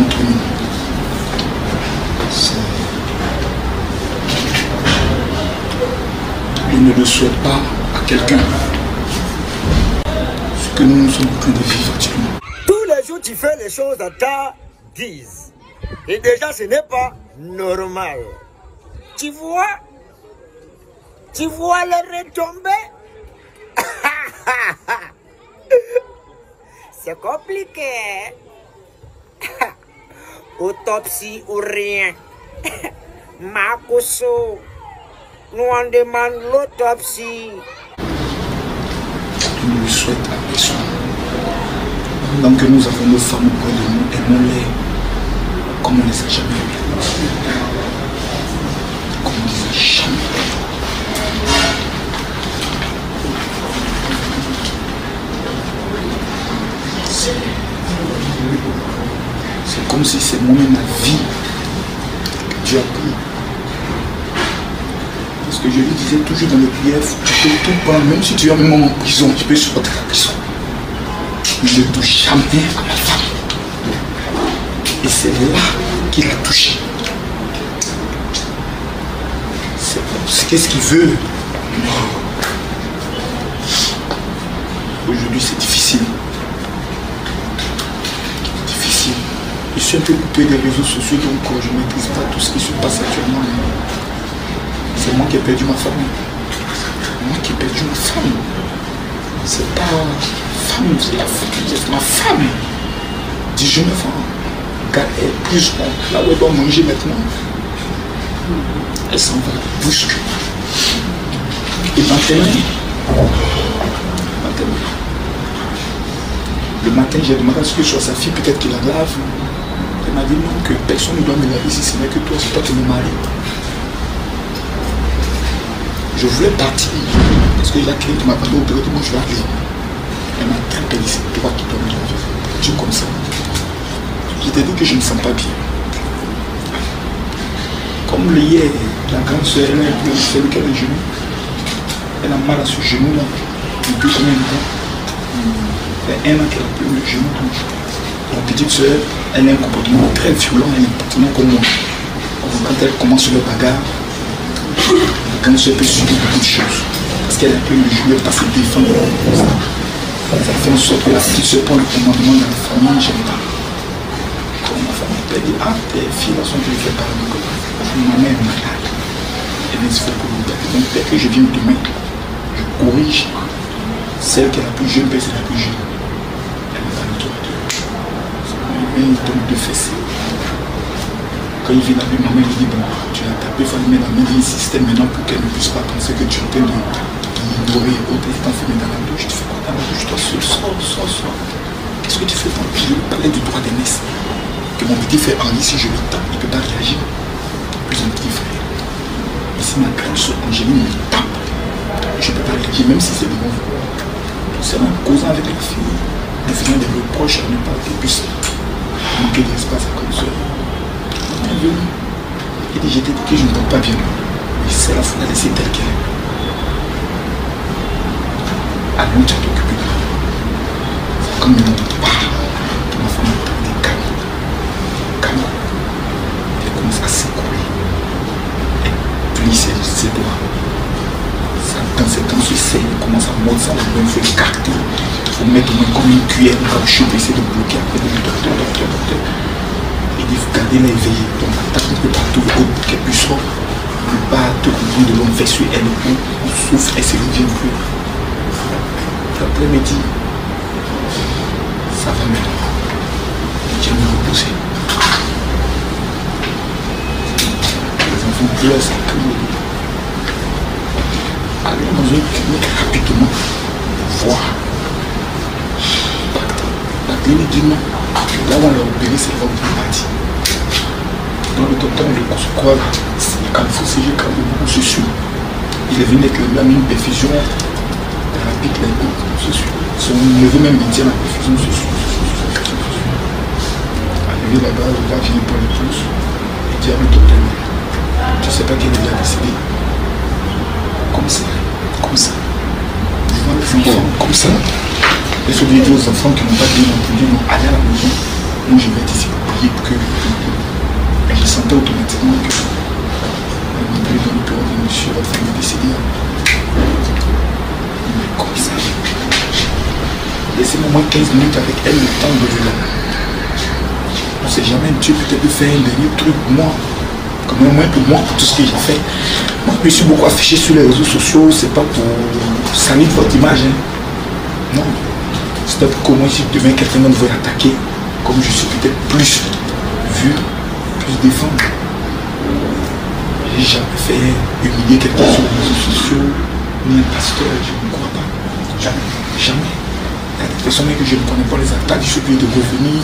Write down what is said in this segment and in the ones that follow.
entre nous. Je ne le souhaite pas à quelqu'un. Ce que nous sommes en train de vivre actuellement. Tous les jours, tu fais les choses à ta guise. Et déjà, ce n'est pas normal. Tu vois les retombées? C'est compliqué. Autopsie ou rien. Makoso, nous on demande l'autopsie. Je ne lui souhaite à personne. Donc que nous avons nos femmes auprès de nous, aimons-les comme on ne les a jamais aimées. Comme on ne les a jamais aimées. C'est comme si c'est moi-même ma vie que Dieu a pris. Parce que je lui disais toujours dans les prières, tu peux tout prendre, même si tu es même en prison, tu peux supporter la prison. Il ne touche jamais à ma femme. Et c'est là qu'il a touché. C'est qu'est-ce qu'il veut? Aujourd'hui c'est difficile. Difficile. Je suis un peu coupé des réseaux sociaux, donc je ne maîtrise pas tout ce qui se passe actuellement. C'est moi qui ai perdu ma famille. Moi qui ai perdu ma femme. C'est pas ma femme, c'est ma femme. 19 ans. Elle est plus là où elle doit manger maintenant. Elle s'en va brusque. Et maintenant, le matin, j'ai demandé à ce que soit sa fille, peut-être qu'il la lave. Elle m'a dit non, que personne ne doit me laver ici, ce n'est que toi, c'est toi qui me maries. Je voulais partir, parce qu'il a créé de ma part, moi je vais aller. Elle m'a très dit, c'est toi qui dois me laver. Dieu comme ça. Je t'ai dit que je ne me sens pas bien. Comme hier, la grande soeur, elle a un peu, c'est lequel est genou. Elle a mal à ce genou-là. Depuis combien de temps? Il y a un an qu'elle a plus le genou. La petite soeur, elle a un comportement très violent, elle a un comportement comme moi. Quand elle commence le bagarre, la grande soeur peut subir beaucoup de choses. Parce qu'elle a plus le genou, elle ne peut pas se défendre. Ça fait en sorte que la petite soeur prend le commandement dans la famille, j'aime pas. Quand ma famille peut dire, ah, tes filles là sont plus faites par le corps. Ma mère est malade. Elle vient se faire corriger. Donc dès que je viens demain, je corrige celle qui est la plus jeune, mais c'est la plus jeune. Elle n'a pas le droit de. Il tombe de fessée. Quand il vient la nuit, ma mère lui dit, bon, tu l'as tapé, il faut lui mettre dans le système maintenant pour qu'elle ne puisse pas penser que tu es en train de l'ignorer. Autre est enfermé dans la douche. Tu fais quoi dans la douche? Toi seul, sors. Qu'est-ce que tu fais dans le pied? Je lui parlais du droit d'aînesse. Que mon petit frère Henri, si je le tape, il ne peut pas réagir. Plus un petit frère. Ici, ma grande soeur Angéline me tape. Je ne peux pas réagir, même si c'est de mon frère. C'est en causant avec la fille, en faisant des reproches à ne pas qu'elle puisse manquer d'espace à comme ça. Il dit, j'étais dit que je ne porte pas bien. Et c'est la faut la laisser telle qu'elle est. Allons, tu as t'occuper de moi. C'est comme une autre part. Ma femme est calme. Calme. Elle commence à s'écouler. Elle plie ses doigts. Dans ses temps se saigne, il commence à mordre ça, il faut écarter. Il faut mettre au moins comme une cuillère, une caoutchouc pour essayer de bloquer. Après, il dit docteur. Il dit, il faut garder l'éveillé. Donc, attaque un peu partout, pour qu'elle puisse ne pas te couvrir de l'homme fait sur elle. On souffre, elle se revient plus. Après, elle me dit, ça va maintenant. Je vais me reposer. Les enfants pleurent, ça crie. Allons dans une clinique rapidement pour voir. La clinique dit non. Là où on l'a opéré, c'est là où on est parti. Dans le docteur, on le croit là. Quand il faut CG, quand on se suit. Il est venu avec la même perfusion rapide, se suit. Son neveu même me dit la perfusion se suit. Arrivé là-bas, le gars vient pour le pouce. Il dit à le docteur, tu ne sais pas qu'il a décidé. Comme ça. Devant les enfants, comme ça. Et celui dit aux enfants qui n'ont pas bien entendu, non, allez à la maison, moi je vais être ici. prier pour que je sentais automatiquement que on peut revenir sur votre famille décédée. Mais comme ça, laissez-moi moins 15 minutes avec elle, le temps de vivre. On ne sait jamais, Dieu peut-être faire un dernier truc pour moi. Comme au moins pour moi, pour tout ce que j'ai fait. Moi, je me suis beaucoup affiché sur les réseaux sociaux, c'est pas pour salir votre image. Hein. Non. C'est pour que moi, si demain quelqu'un me veut attaquer, comme je suis peut-être plus vu, plus défendu. J'ai jamais fait humilier quelqu'un sur les réseaux sociaux, ni un pasteur, je ne crois pas. Jamais. Jamais. Il y a des personnes que je ne connais pas les attaques, je suis obligé de revenir.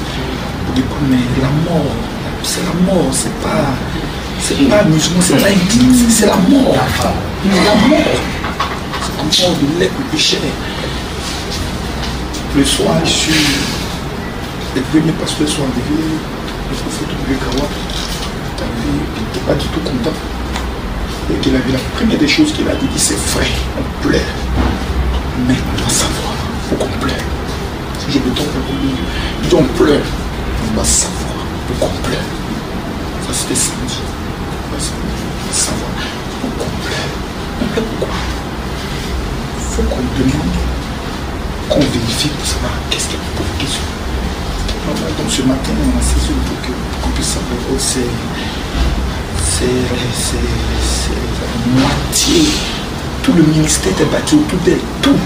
Mais la mort, c'est la mort, c'est pas amusement, c'est pas intime, c'est la mort. La mort. C'est comme mort de lait le péché. Le soir, je suis arrivé, parce que le soir arrivé, le prophète de Kawa, il n'était pas du tout content. Et qu'il a vu la première des choses qu'il a dit, c'est vrai, on pleure. Mais on doit savoir, il faut qu'on pleure. Si je me trompe, il dit on pleure. On doit savoir pourquoi on pleure. Ça c'était samedi. On doit savoir pourquoi on pleure. On pleure pourquoi? Il faut qu'on demande, qu'on vérifie pour savoir qu'est-ce qu'il y a pour la question. Donc ce matin, on a saisi pour qu'on puisse savoir que c'est la moitié. Tout le ministère était battu autour d'elle. Tout.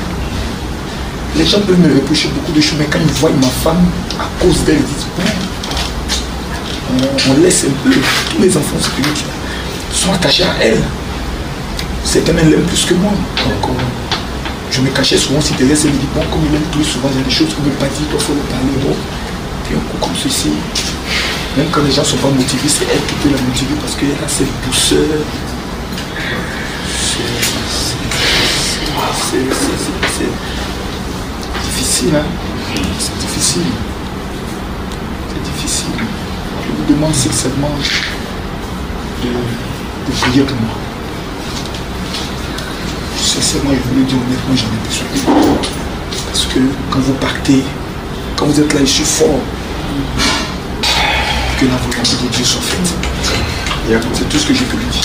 Les gens peuvent me reprocher beaucoup de choses, mais quand ils voient ma femme, à cause d'elle, ils disent bon, on laisse un peu. Tous les enfants spirituels sont attachés à elle. Certains l'aiment plus que moi. Donc, je me cachais souvent si derrière, elle me dit bon, comme il aime plus souvent, il y a des choses qu'on ne veut pas dire, il faut le parler. Bon. Puis un coup comme ceci, même quand les gens ne sont pas motivés, c'est elle qui peut la motiver parce qu'elle a cette douceur. C'est difficile, hein? C'est difficile. C'est difficile. Je vous demande sincèrement de prier pour moi. Sincèrement, je vous le dis honnêtement, j'en ai besoin de vous. Parce que quand vous partez, quand vous êtes là, je suis fort. Que la volonté de Dieu soit faite. C'est tout ce que je peux lui dire.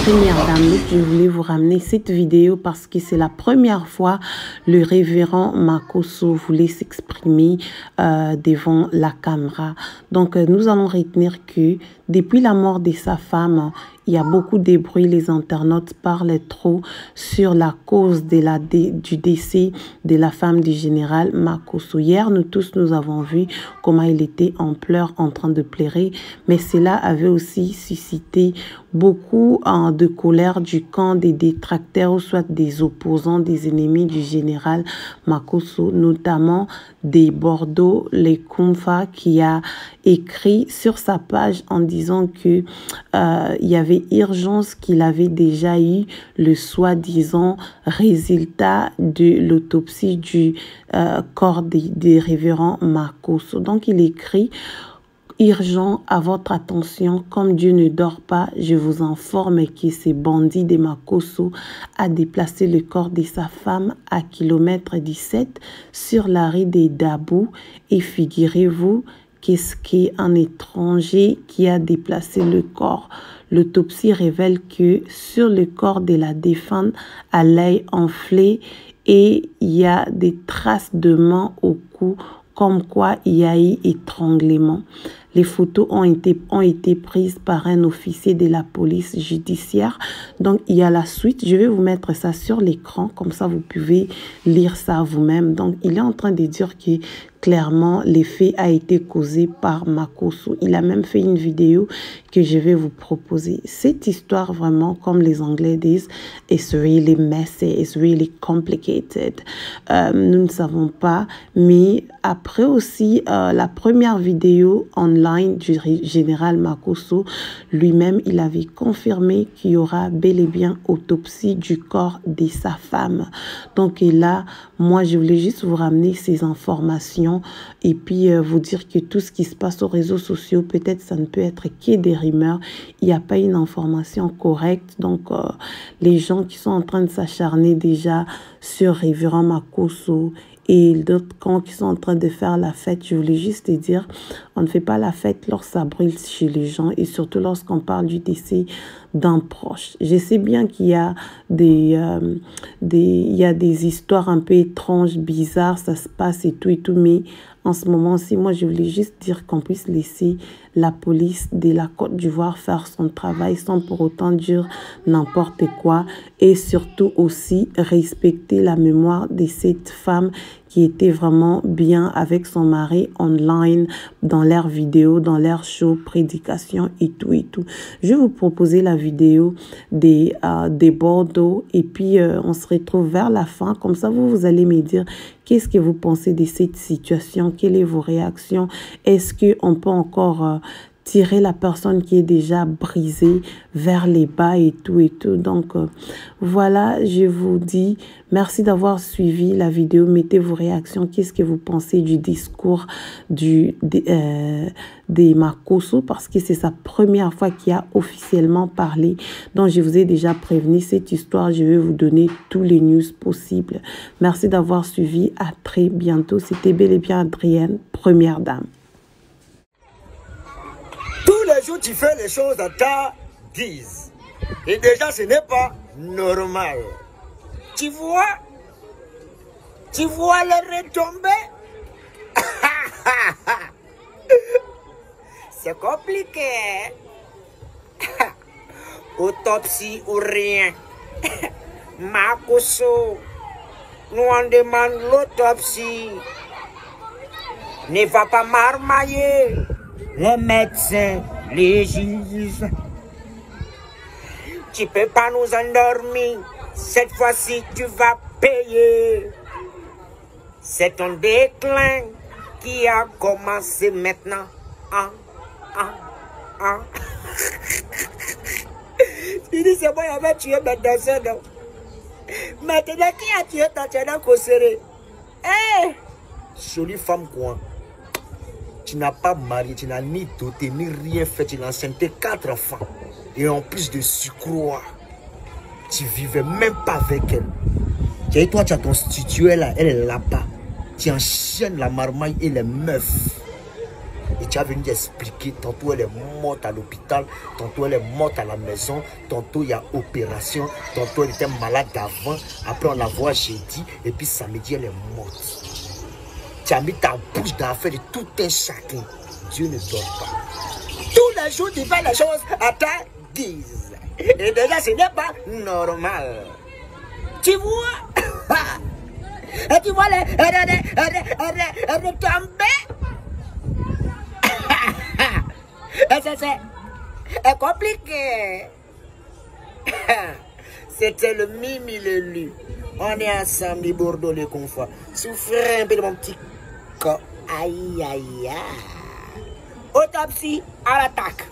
Première dame, je voulais vous ramener cette vidéo parce que c'est la première fois le révérend Makosso voulait s'exprimer devant la caméra. Donc nous allons retenir que depuis la mort de sa femme, il y a beaucoup de bruit. Les internautes parlent trop sur la cause du décès de la femme du général Makosso. Hier, nous tous, nous avons vu comment il était en pleurs, en train de pleurer. Mais cela avait aussi suscité beaucoup de colère du camp des détracteurs, ou soit des opposants, des ennemis du général Makosso, notamment des Bordeaux, les Kumfa, qui a écrit sur sa page en disant que il y avait urgence, qu'il avait déjà eu le soi-disant résultat de l'autopsie du corps des révérends Makosso. Donc il écrit: urgent à votre attention, comme Dieu ne dort pas, je vous informe que ce bandit de Makosso a déplacé le corps de sa femme à kilomètre 17 sur la rue des Dabou. Et figurez-vous qu'est-ce qu'un étranger qui a déplacé le corps. L'autopsie révèle que sur le corps de la défunte, à l'œil enflé, et il y a des traces de main au cou, comme quoi il y a eu étranglement. Les photos ont été prises par un officier de la police judiciaire. Donc, il y a la suite. Je vais vous mettre ça sur l'écran. Comme ça, vous pouvez lire ça vous-même. Donc, il est en train de dire que clairement, l'effet a été causé par Makosso. Il a même fait une vidéo que je vais vous proposer. Cette histoire, vraiment, comme les Anglais disent, is really messy, is really complicated. Nous ne savons pas. Mais après aussi, la première vidéo online du général Makosso, lui-même, il avait confirmé qu'il y aura bel et bien autopsie du corps de sa femme. Donc, et là, moi, je voulais juste vous ramener ces informations et puis vous dire que tout ce qui se passe aux réseaux sociaux, peut-être ça ne peut être que des rumeurs. Il n'y a pas une information correcte. Donc, les gens qui sont en train de s'acharner déjà sur révérend Makosso et d'autres camps qui sont en train de faire la fête. Je voulais juste te dire, on ne fait pas la fête lorsque ça brûle chez les gens et surtout lorsqu'on parle du décès d'un proche. Je sais bien qu'il y a des histoires un peu étranges, bizarres, ça se passe et tout, mais en ce moment-ci, moi, je voulais juste dire qu'on puisse laisser la police de la Côte d'Ivoire faire son travail sans pour autant dire n'importe quoi et surtout aussi respecter la mémoire de cette femme qui était vraiment bien avec son mari online, dans leurs vidéos, dans leurs shows, prédications et tout et tout. Je vais vous proposer la vidéo des Bordeaux et puis on se retrouve vers la fin. Comme ça, vous allez me dire qu'est-ce que vous pensez de cette situation, quelles sont vos réactions, est-ce qu'on peut encore tirer la personne qui est déjà brisée vers les bas et tout. Donc, voilà, je vous dis merci d'avoir suivi la vidéo. Mettez vos réactions. Qu'est-ce que vous pensez du discours de Makosso? Parce que c'est sa première fois qu'il a officiellement parlé. Donc, je vous ai déjà prévenu cette histoire. Je vais vous donner tous les news possibles. Merci d'avoir suivi. À très bientôt. C'était bel et bien Adrienne, première dame. Tous les jours, tu fais les choses à ta guise. Et déjà, ce n'est pas normal. Tu vois les retombées? C'est compliqué. Autopsie ou rien. Makosso, nous on demande l'autopsie. Ne va pas marmailler les médecins, les juges. Tu peux pas nous endormir. Cette fois-ci, tu vas payer. C'est ton déclin qui a commencé maintenant. Tu dis, c'est moi qui avais tué ma danseur. Maintenant, qui a tué Tatiana Kosere? Eh! Jolie femme, quoi. Tu n'as pas marié, tu n'as ni doté, ni rien fait. Tu n'as enceinté 4 enfants. Et en plus de surcroît, tu vivais même pas avec elle. Et toi, tu as ton studio là, elle est là-bas. Tu enchaînes la marmaille et les meufs. Et tu as venu expliquer, tantôt elle est morte à l'hôpital, tantôt elle est morte à la maison, tantôt il y a opération, tantôt elle était malade avant, après on la voit jeudi, et puis samedi elle est morte. Tu as mis ta bouche dans l'affaire de tout un chacun. Dieu ne dort pas. Tous les jours, tu fais les choses à ta guise. Et déjà, ce n'est pas normal. Tu vois? Et tu vois les retombées? C'est compliqué. C'était le mimi l'élu. On est ensemble, les Bordeaux, les confort. Souffrez un peu de mon petit corps. Aïe, aïe, aïe. Autopsie à l'attaque.